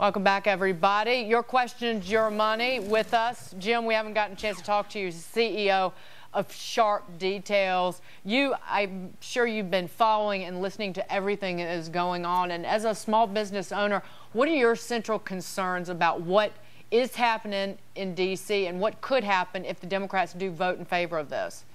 Welcome back, everybody. Your questions, your money with us. Jim, we haven't gotten a chance to talk to you, CEO of Sharp Details. I'm sure you've been following and listening to everything that is going on. And as a small business owner, what are your central concerns about what is happening in D.C. and what could happen if the Democrats do vote in favor of this?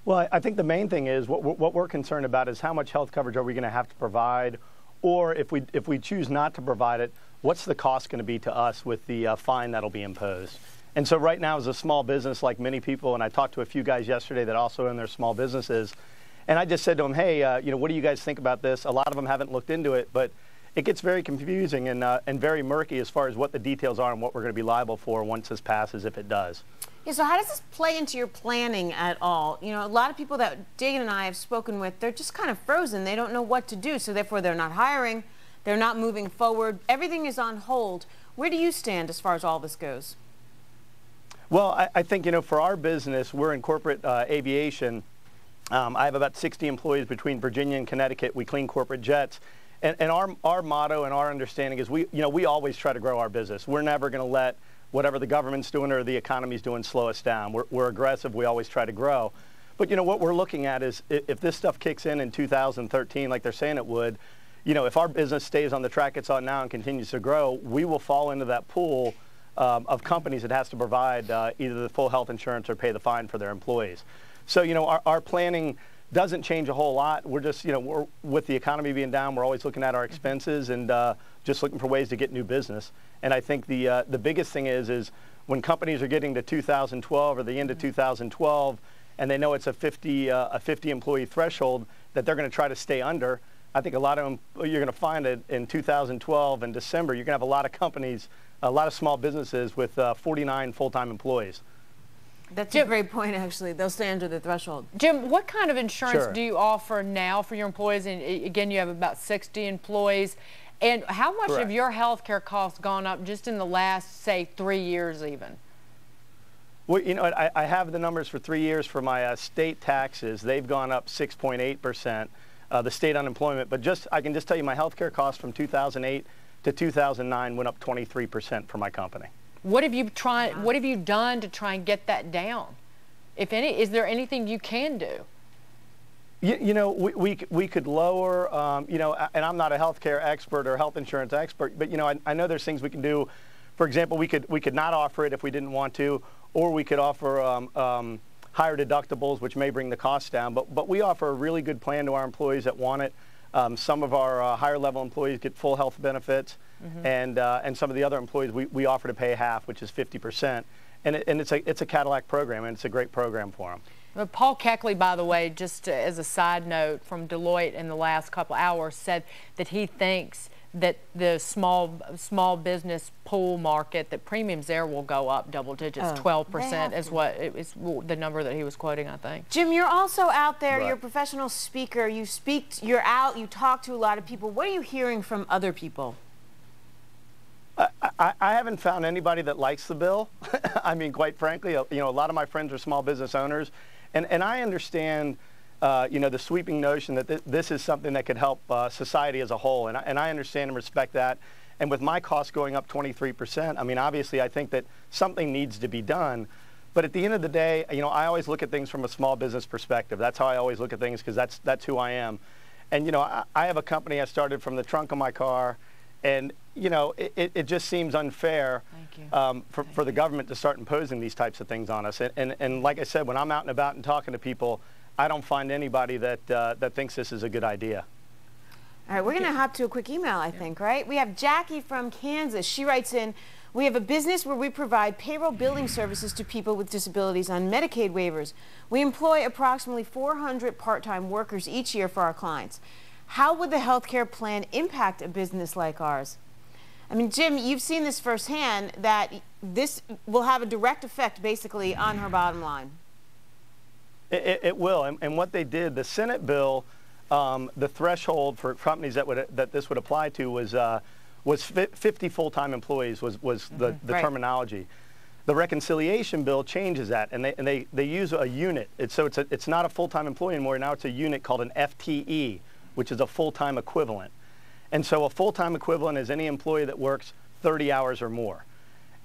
Well, I think the main thing is what we're concerned about is how much health coverage are we going to have to provide, or if we choose not to provide it, what's the cost going to be to us with the fine that'll be imposed? And so right now, as a small business, like many people, and I talked to a few guys yesterday that also own their small businesses, and I just said to them, hey, what do you guys think about this? A lot of them haven't looked into it, but it gets very confusing and very murky as far as what the details are and what we're going to be liable for once this passes, if it does. Yeah, so how does this play into your planning at all? You know, a lot of people that Dagen and I have spoken with, they're just kind of frozen. They don't know what to do, so therefore they're not hiring, they're not moving forward. Everything is on hold. Where do you stand as far as all this goes? Well, I think, for our business, we're in corporate aviation. I have about 60 employees between Virginia and Connecticut. We clean corporate jets. And our motto and our understanding is we always try to grow our business. We're never going to let whatever the government's doing or the economy's doing slow us down. We're aggressive. We always try to grow. But, what we're looking at is if this stuff kicks in 2013, like they're saying it would, if our business stays on the track it's on now and continues to grow, we will fall into that pool of companies that has to provide either the full health insurance or pay the fine for their employees. So, our planning doesn't change a whole lot. We're just, with the economy being down, we're always looking at our expenses and just looking for ways to get new business. And I think the biggest thing is when companies are getting to 2012 or the end of 2012, and they know it's a 50 employee threshold that they're going to try to stay under. I think a lot of them, you're going to find it in 2012 in December, you're going to have a lot of companies, a lot of small businesses with 49 full-time employees. That's a great point, actually. They'll stay under the threshold. Jim, what kind of insurance do you offer now for your employees? And again, you have about 60 employees. And how much of your health care costs gone up just in the last, say, 3 years even? Well, I have the numbers for 3 years for my state taxes. They've gone up 6.8%, the state unemployment. But I can just tell you my health care costs from 2008 to 2009 went up 23% for my company. What have you done to try and get that down? If any, is there anything you can do? We could lower, and I'm not a healthcare expert or health insurance expert, but I know there's things we can do. For example, we could not offer it if we didn't want to, or we could offer higher deductibles, which may bring the cost down. But we offer a really good plan to our employees that want it. Some of our higher level employees get full health benefits, and some of the other employees we offer to pay half, which is 50%. And it's a Cadillac program, and it's a great program for them. Well, Paul Keckley, by the way, just as a side note from Deloitte in the last couple hours, said that he thinks that the small business pool market, that premiums there will go up double digits, 12% is what is the number that he was quoting, I think. Jim, you're also out there. You're a professional speaker. You're out. You talk to a lot of people. What are you hearing from other people? I haven't found anybody that likes the bill. I mean, quite frankly, a lot of my friends are small business owners, and I understand, the sweeping notion that this is something that could help society as a whole, and I understand and respect that. And with my costs going up 23%, I mean, obviously, I think that something needs to be done. But at the end of the day, I always look at things from a small business perspective. That's how I always look at things, because that's who I am. And I have a company I started from the trunk of my car. And, it just seems unfair for the government to start imposing these types of things on us. And like I said, when I'm out and about and talking to people, I don't find anybody that thinks this is a good idea. All right, we're going to hop to a quick email, I think, right? We have Jackie from Kansas. She writes in, we have a business where we provide payroll billing services to people with disabilities on Medicaid waivers. We employ approximately 400 part-time workers each year for our clients. How would the health care plan impact a business like ours? I mean, Jim, you've seen this firsthand, that this will have a direct effect, basically, on her bottom line. It will. And what they did, the Senate bill, the threshold for companies that this would apply to was 50 full-time employees was the terminology. The reconciliation bill changes that, and they use a unit. It's not a full-time employee anymore. Now it's a unit called an FTE, which is a full-time equivalent. And so a full-time equivalent is any employee that works 30 hours or more.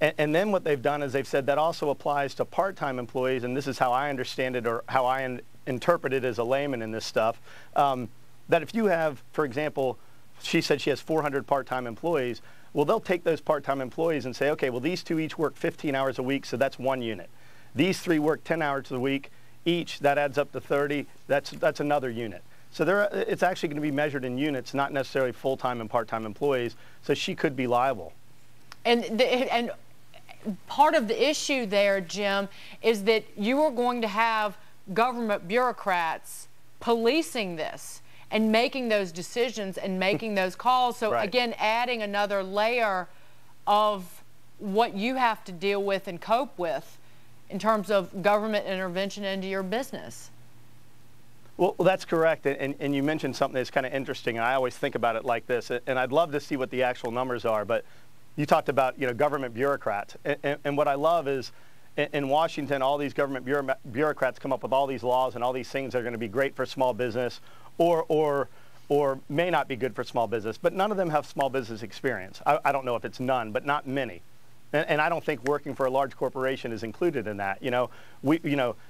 And then what they've done is they've said that also applies to part-time employees, and this is how I understand it, or how I interpret it as a layman in this stuff, that if you have, for example, she said she has 400 part-time employees, well, they'll take those part-time employees and say, okay, well, these 2 each work 15 hours a week, so that's 1 unit. These 3 work 10 hours a week each, that adds up to 30, that's another unit. So it's actually going to be measured in units, not necessarily full-time and part-time employees, so she could be liable. And part of the issue there, Jim, is that you are going to have government bureaucrats policing this and making those decisions and making those calls. So right. Again, adding another layer of what you have to deal with and cope with in terms of government intervention into your business. Well, that's correct, and you mentioned something that's kind of interesting, and I always think about it like this, and I'd love to see what the actual numbers are, but you talked about, government bureaucrats, and what I love is in Washington, all these government bureaucrats come up with all these laws and all these things that are going to be great for small business or may not be good for small business, but none of them have small business experience. I don't know if it's none, but not many. And I don't think working for a large corporation is included in that.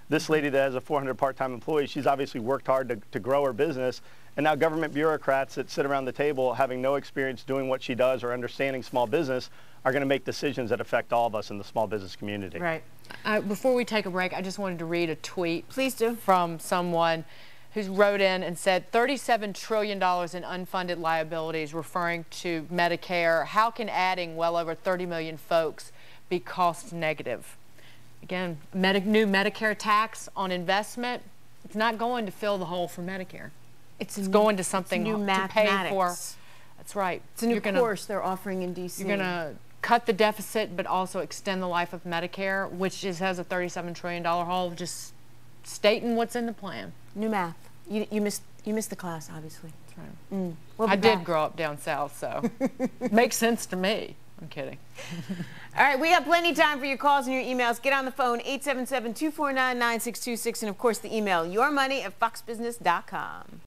This lady that has a 400 part-time employees, she's obviously worked hard to grow her business. And now government bureaucrats that sit around the table having no experience doing what she does or understanding small business are going to make decisions that affect all of us in the small business community. Right. Before we take a break, I just wanted to read a tweet. Please do. From someone who wrote in and said, $37 trillion in unfunded liabilities, referring to Medicare. How can adding well over 30 million folks be cost negative? Again, new Medicare tax on investment, it's not going to fill the hole for Medicare. It's going to something new to pay for. That's right. It's a new course they're offering in D.C. You're going to cut the deficit, but also extend the life of Medicare, which has a $37 trillion hole. Just stating what's in the plan. New math. You missed the class, obviously. That's right. We'll I did grow up down south, so it makes sense to me. I'm kidding. All right, we have plenty of time for your calls and your emails. Get on the phone, 877-249-9626, and of course the email, yourmoney@foxbusiness.com.